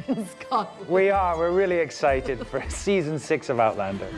in Scotland. We're really excited for season 6 of Outlander.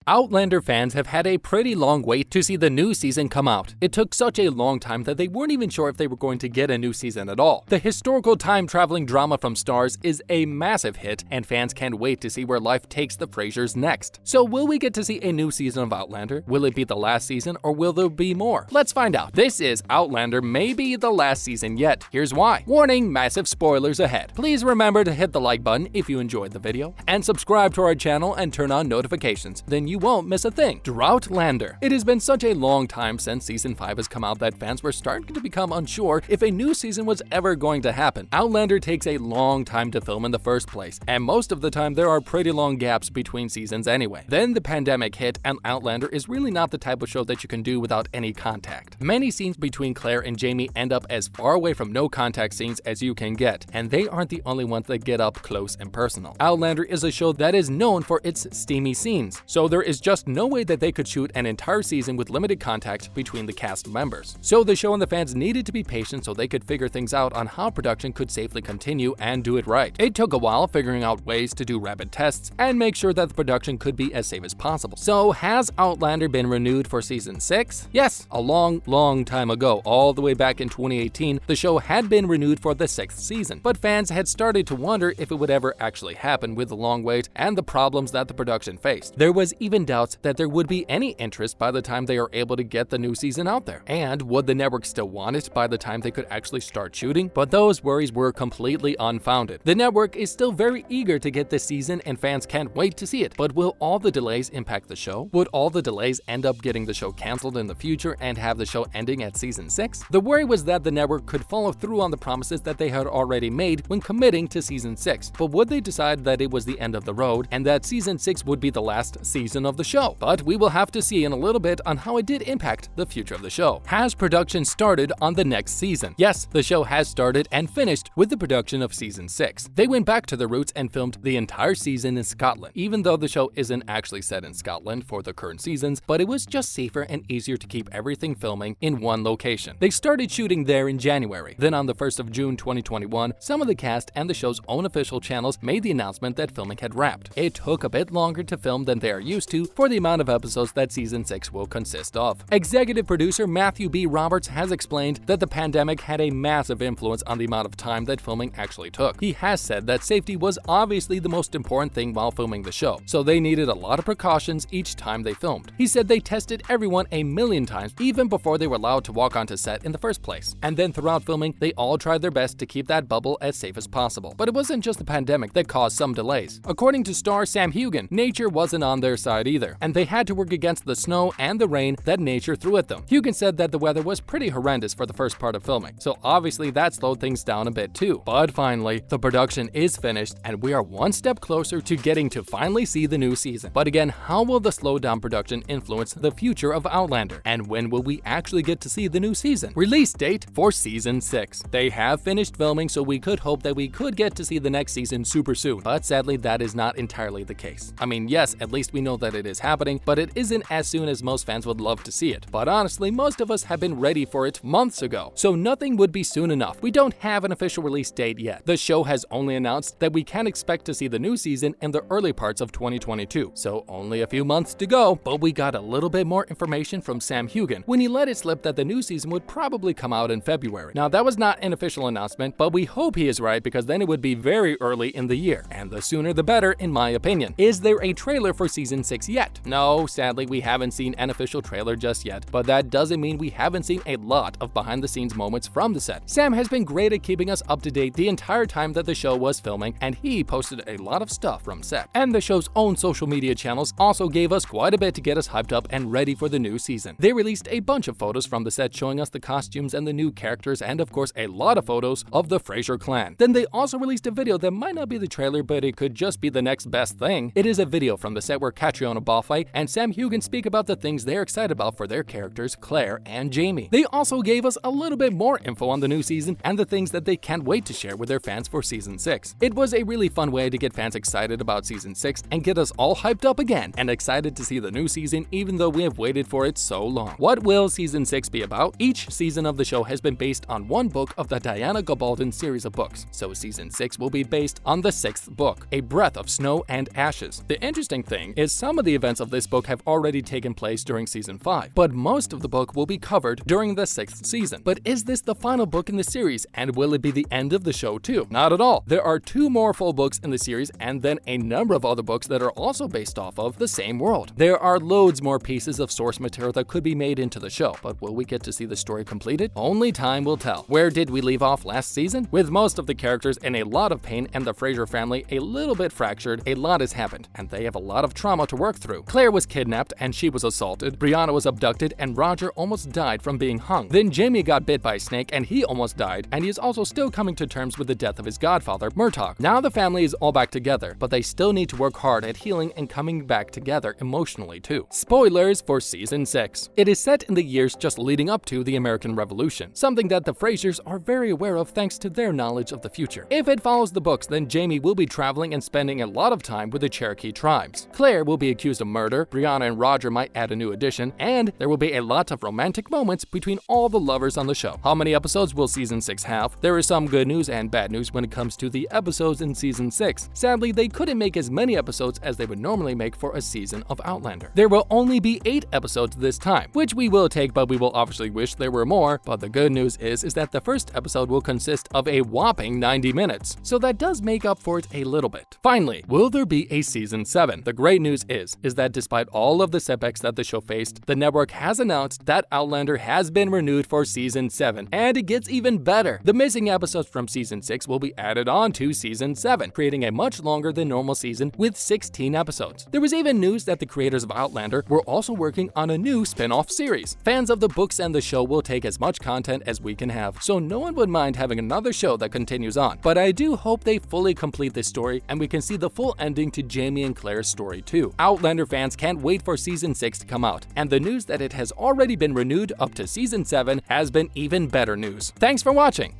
Outlander fans have had a pretty long wait to see the new season come out. It took such a long time that they weren't even sure if they were going to get a new season at all. The historical time-traveling drama from STARZ is a massive hit, and fans can't wait to see where life takes the Frasers next. So will we get to see a new season of Outlander? Will it be the last season, or will there be more? Let's find out. This is Outlander, maybe the last season yet. Here's why. Warning, massive spoilers ahead. Please remember to hit the like button if you enjoyed the video, and subscribe to our channel and turn on notifications. Then you won't miss a thing. Outlander. It has been such a long time since season 5 has come out that fans were starting to become unsure if a new season was ever going to happen. Outlander takes a long time to film in the first place, and most of the time there are pretty long gaps between seasons anyway. Then the pandemic hit, and Outlander is really not the type of show that you can do without any contact. Many scenes between Claire and Jamie end up as far away from no contact scenes as you can get, and they aren't the only ones that get up close and personal. Outlander is a show that is known for its steamy scenes, so there is just no way that they could shoot an entire season with limited contact between the cast members. So the show and the fans needed to be patient so they could figure things out on how production could safely continue and do it right. It took a while figuring out ways to do rapid tests and make sure that the production could be as safe as possible. So has Outlander been renewed for season 6? Yes, a long time ago, all the way back in 2018, the show had been renewed for the 6th season, but fans had started to wonder if it would ever actually happen with the long wait and the problems that the production faced. There was even doubts that there would be any interest by the time they are able to get the new season out there. And would the network still want it by the time they could actually start shooting? But those worries were completely unfounded. The network is still very eager to get this season and fans can't wait to see it. But will all the delays impact the show? Would all the delays end up getting the show canceled in the future and have the show ending at season 6? The worry was that the network could follow through on the promises that they had already made when committing to season 6. But would they decide that it was the end of the road and that season 6 would be the last season of the show? But we will have to see in a little bit on how it did impact the future of the show. Has production started on the next season? Yes, the show has started and finished with the production of season 6. They went back to their roots and filmed the entire season in Scotland, even though the show isn't actually set in Scotland for the current seasons, but it was just safer and easier to keep everything filming in one location. They started shooting there in January. Then on the 1st of June 2021, some of the cast and the show's own official channels made the announcement that filming had wrapped. It took a bit longer to film than they are used to for the amount of episodes that season 6 will consist of. Executive producer Matthew B. Roberts has explained that the pandemic had a massive influence on the amount of time that filming actually took. He has said that safety was obviously the most important thing while filming the show, so they needed a lot of precautions each time they filmed. He said they tested everyone a million times even before they were allowed to walk onto set in the first place. And then throughout filming, they all tried their best to keep that bubble as safe as possible. But it wasn't just the pandemic that caused some delays. According to star Sam Hugan, nature wasn't on their side either, and they had to work against the snow and the rain that nature threw at them. Hugan said that the weather was pretty horrendous for the first part of filming, so obviously that slowed things down a bit too. But finally, the production is finished and we are one step closer to getting to finally see the new season. But again, how will the slowed down production influence the future of Outlander? And when will we actually get to see the new season? Release date for season 6. They have finished filming, so we could hope that we could get to see the next season super soon. But sadly, that is not entirely the case. I mean, yes, at least we know that it is happening, but it isn't as soon as most fans would love to see it. But honestly, most of us have been ready for it months ago, so nothing would be soon enough. We don't have an official release date yet. The show has only announced that we can expect to see the new season in the early parts of 2022, so only a few months to go. But we got a little bit more information from Sam Hugan when he let it slip that the new season would probably come out in February. Now, that was not an official announcement, but we hope he is right because then it would be very early in the year, and the sooner the better in my opinion. Is there a trailer for season 6 yet? No, sadly we haven't seen an official trailer just yet, but that doesn't mean we haven't seen a lot of behind the scenes moments from the set. Sam has been great at keeping us up to date the entire time that the show was filming, and he posted a lot of stuff from set. And the show's own social media channels also gave us quite a bit to get us hyped up and ready for the new season. They released a bunch of photos from the set showing us the costumes and the new characters, and of course a lot of photos of the Fraser clan. Then they also released a video that might not be the trailer, but it could just be the next best thing. It is a video from the set where Catriona Fiona Balfe and Sam Hugan speak about the things they're excited about for their characters Claire and Jamie. They also gave us a little bit more info on the new season and the things that they can't wait to share with their fans for Season 6. It was a really fun way to get fans excited about Season 6 and get us all hyped up again and excited to see the new season even though we have waited for it so long. What will Season 6 be about? Each season of the show has been based on one book of the Diana Gabaldon series of books, so Season 6 will be based on the 6th book, A Breath of Snow and Ashes. The interesting thing is some of the events of this book have already taken place during Season 5, but most of the book will be covered during the 6th season. But is this the final book in the series, and will it be the end of the show too? Not at all. There are 2 more full books in the series and then a number of other books that are also based off of the same world. There are loads more pieces of source material that could be made into the show, but will we get to see the story completed? Only time will tell. Where did we leave off last season? With most of the characters in a lot of pain and the Fraser family a little bit fractured, a lot has happened, and they have a lot of trauma to work through. Claire was kidnapped and she was assaulted, Brianna was abducted, and Roger almost died from being hung. Then Jamie got bit by a snake and he almost died, and he is also still coming to terms with the death of his godfather, Murtagh. Now the family is all back together, but they still need to work hard at healing and coming back together emotionally too. Spoilers for Season 6. It is set in the years just leading up to the American Revolution, something that the Frasers are very aware of thanks to their knowledge of the future. If it follows the books, then Jamie will be traveling and spending a lot of time with the Cherokee tribes. Claire will be accused of murder, Brianna and Roger might add a new addition, and there will be a lot of romantic moments between all the lovers on the show. How many episodes will Season 6 have? There is some good news and bad news when it comes to the episodes in Season 6. Sadly, they couldn't make as many episodes as they would normally make for a season of Outlander. There will only be 8 episodes this time, which we will take, but we will obviously wish there were more. But the good news is that the first episode will consist of a whopping 90 minutes, so that does make up for it a little bit. Finally, will there be a Season 7? The great news is that despite all of the setbacks that the show faced, the network has announced that Outlander has been renewed for Season 7, and it gets even better. The missing episodes from Season 6 will be added on to Season 7, creating a much longer than normal season with 16 episodes. There was even news that the creators of Outlander were also working on a new spin-off series. Fans of the books and the show will take as much content as we can have, so no one would mind having another show that continues on. But I do hope they fully complete this story and we can see the full ending to Jamie and Claire's story too. Outlander fans can't wait for Season 6 to come out, and the news that it has already been renewed up to Season 7 has been even better news. Thanks for watching!